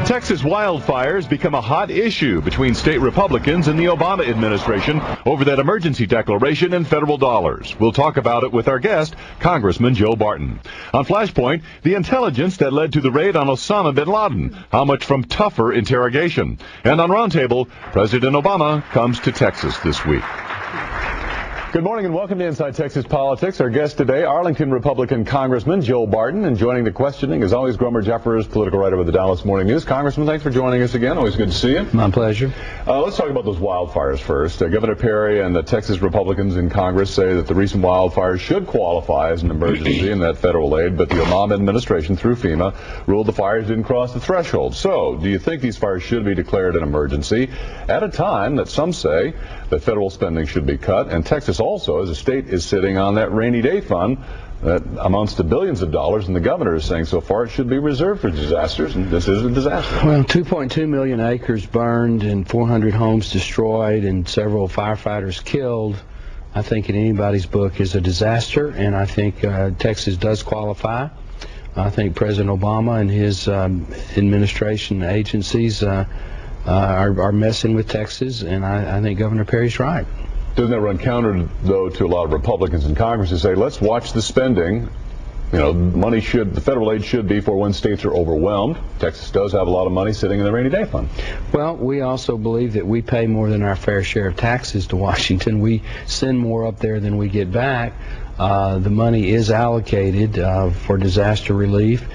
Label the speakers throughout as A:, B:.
A: Texas wildfires become a hot issue between state Republicans and the Obama administration over that emergency declaration and federal dollars. We'll talk about it with our guest, Congressman Joe Barton. On Flashpoint, the intelligence that led to the raid on Osama bin Laden. How much from tougher interrogation? And on Roundtable, President Obama comes to Texas this week. Good morning and welcome to Inside Texas Politics. Our guest today, Arlington Republican Congressman Joe Barton, and joining the questioning is always Gomer Jeffers, political writer with the Dallas Morning News. Congressman, thanks for joining us again. Always good to see you.
B: My pleasure.
A: Let's talk about those wildfires first. Governor Perry and the Texas Republicans in Congress say that the recent wildfires should qualify as an emergency in that federal aid, but the Obama administration through FEMA ruled the fires didn't cross the threshold. So, do you think these fires should be declared an emergency at a time that some say that federal spending should be cut, and Texas also, as a state, is sitting on that rainy day fund that amounts to billions of dollars, and the governor is saying so far it should be reserved for disasters, and this is a disaster.
B: Well, 2.2 million acres burned and 400 homes destroyed and several firefighters killed, I think in anybody's book is a disaster, and I think Texas does qualify. I think President Obama and his administration agencies are messing with Texas, and I think Governor Perry's right.
A: Doesn't that run counter, though, to a lot of Republicans in Congress who say, let's watch the spending? You know, the federal aid should be for when states are overwhelmed. Texas does have a lot of money sitting in the rainy day fund.
B: Well, we also believe that we pay more than our fair share of taxes to Washington. We send more up there than we get back. The money is allocated for disaster relief.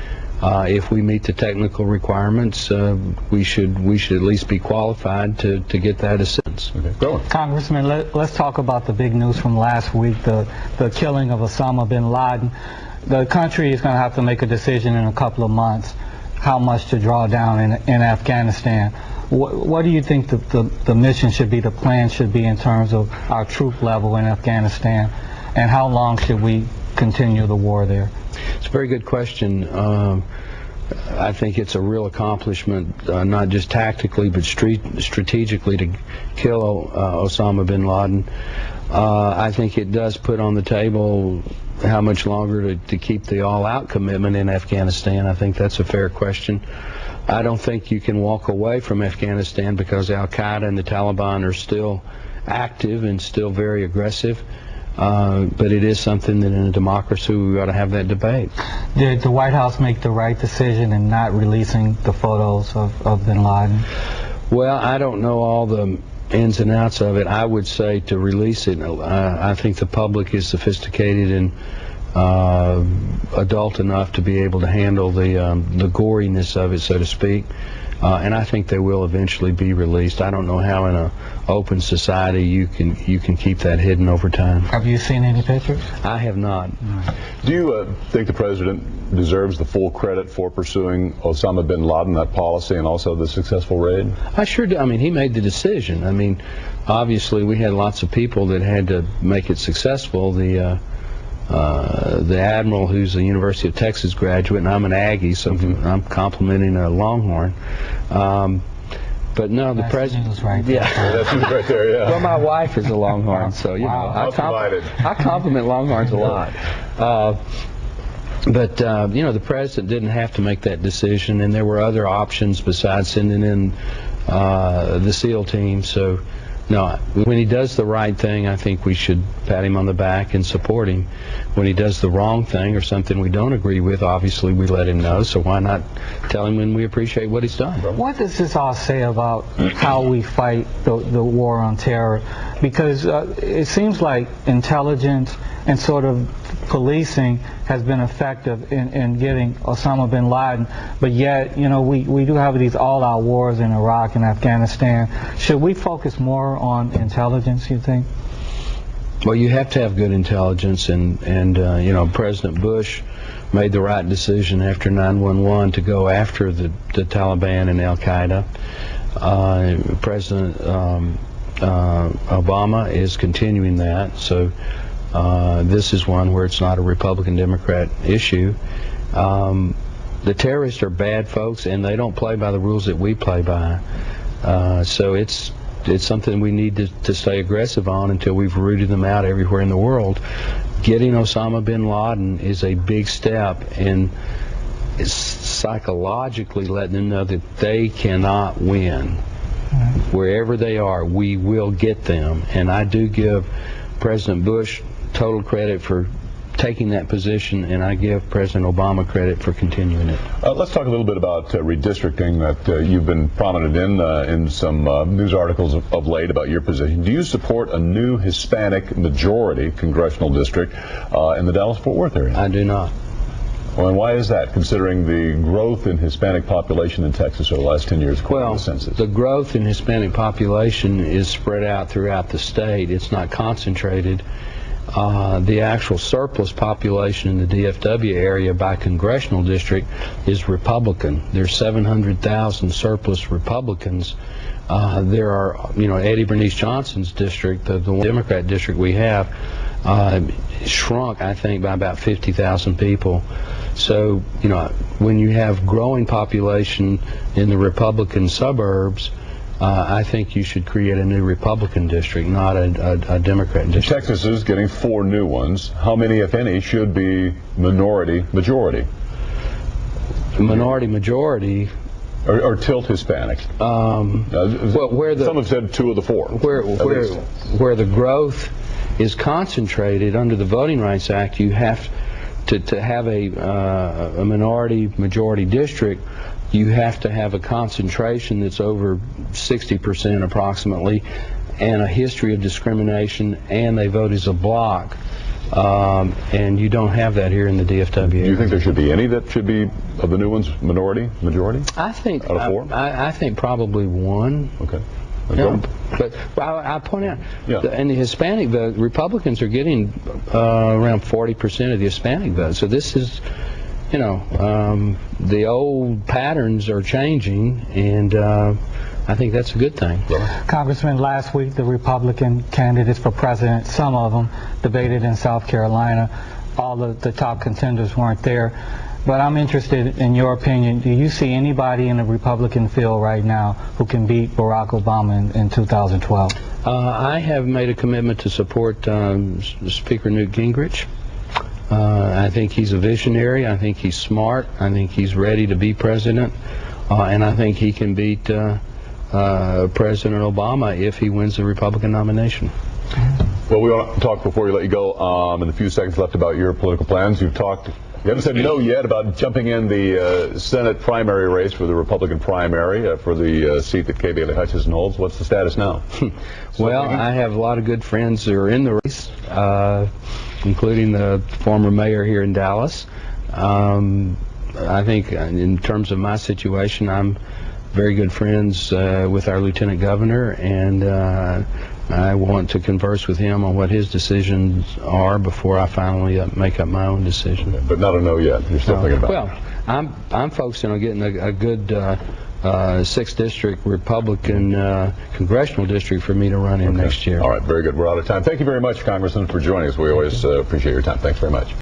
B: If we meet the technical requirements, we should at least be qualified to get that assistance.
A: Okay. Go on.
C: Congressman, let's talk about the big news from last week, the killing of Osama bin Laden. The country is going to have to make a decision in a couple of months how much to draw down in Afghanistan. What do you think the mission should be, the plan should be in terms of our troop level in Afghanistan, and how long should we continue the war there?
B: It's a very good question. I think it's a real accomplishment, not just tactically but strategically, to kill Osama bin Laden. I think it does put on the table how much longer to keep the all-out commitment in Afghanistan. I think that's a fair question. I don't think you can walk away from Afghanistan because Al-Qaeda and the Taliban are still active and still very aggressive. But it is something that in a democracy we ought to have that debate.
C: Did the White House make the right decision in not releasing the photos of bin Laden?
B: Well, I don't know all the ins and outs of it. I would say to release it. I think the public is sophisticated and adult enough to be able to handle the goriness of it, so to speak. And I think they will eventually be released. I don't know how in an open society you can keep that hidden over time.
C: Have you seen any pictures?
B: I have not.
A: Do you think the president deserves the full credit for pursuing Osama bin Laden, that policy, and also the successful raid?
B: I sure do. I mean, he made the decision. I mean, obviously we had lots of people that had to make it successful. The admiral, who's a University of Texas graduate, and I'm an Aggie, so I'm complimenting a Longhorn. But no, the president.
C: Right
B: yeah,
A: that's right there. Yeah.
B: Well, my wife is a Longhorn, so you know, I compliment Longhorns a lot. But you know, the president didn't have to make that decision, and there were other options besides sending in the SEAL team. So. No, when he does the right thing, I think we should pat him on the back and support him. When he does the wrong thing or something we don't agree with, obviously we let him know, so why not tell him when we appreciate what he's done?
C: What does this all say about how we fight the war on terror? Because it seems like intelligence and sort of policing has been effective in getting Osama bin Laden, but yet, you know, we do have these all-out wars in Iraq and Afghanistan. Should we focus more on intelligence, you think?
B: Well, you have to have good intelligence, and you know, President Bush made the right decision after 9/11 to go after the Taliban and Al-Qaeda. President Obama is continuing that, so this is one where it's not a Republican-Democrat issue. The terrorists are bad folks, and they don't play by the rules that we play by. So it's something we need to stay aggressive on until we've rooted them out everywhere in the world. Getting Osama bin Laden is a big step in psychologically letting them know that they cannot win. Wherever they are, we will get them. And I do give President Bush total credit for taking that position, and I give President Obama credit for continuing it.
A: Let's talk a little bit about redistricting that you've been prominent in some news articles of late about your position. Do you support a new Hispanic majority congressional district in the Dallas-Fort Worth area?
B: I do not.
A: Well, and why is that, considering the growth in Hispanic population in Texas over the last 10 years according to the census?
B: The growth in Hispanic population is spread out throughout the state. It's not concentrated. The actual surplus population in the DFW area by congressional district is Republican. There's 700,000 surplus Republicans. There are, Eddie Bernice Johnson's district, the Democrat district we have, shrunk, I think, by about 50,000 people. So, when you have growing population in the Republican suburbs, I think you should create a new Republican district, not a Democrat district.
A: Texas is getting 4 new ones. How many, if any, should be minority majority?
B: Minority majority.
A: Or tilt Hispanic?
B: Well,
A: some have said 2 of the 4.
B: Where the growth is concentrated under the Voting Rights Act, you have to have a minority majority district. You have to have a concentration that's over 60% approximately, and a history of discrimination, and they vote as a block. And you don't have that here in the DFW area.
A: Do you think there should be any that should be, of the new ones, minority, majority?
B: I think,
A: out of 4?
B: I think probably 1.
A: Okay.
B: Yeah, but I point out, in the Hispanic vote, Republicans are getting around 40% of the Hispanic vote. So this is, the old patterns are changing, and I think that's a good thing.
C: Congressman, last week the Republican candidates for president, some of them, debated in South Carolina. All of the top contenders weren't there. But I'm interested in your opinion. Do you see anybody in the Republican field right now who can beat Barack Obama in 2012?
B: I have made a commitment to support Speaker Newt Gingrich. I think he's a visionary. I think he's smart. I think he's ready to be president. And I think he can beat President Obama if he wins the Republican nomination.
A: Well, we want to talk before we let you go in the few seconds left about your political plans. You haven't said no yet about jumping in the Senate primary race for the Republican primary for the seat that Kay Bailey Hutchison holds. What's the status now?
B: Well, I have a lot of good friends who are in the race, including the former mayor here in Dallas. I think in terms of my situation, I'm very good friends with our lieutenant governor, and I want to converse with him on what his decisions are before I finally make up my own decision.
A: Okay, but not a no yet. You're still thinking about it.
B: Well, I'm focusing on getting a good 6th district Republican congressional district for me to run in next year.
A: All right, very good. We're out of time. Thank you very much, Congressman, for joining us. We always appreciate your time. Thanks very much.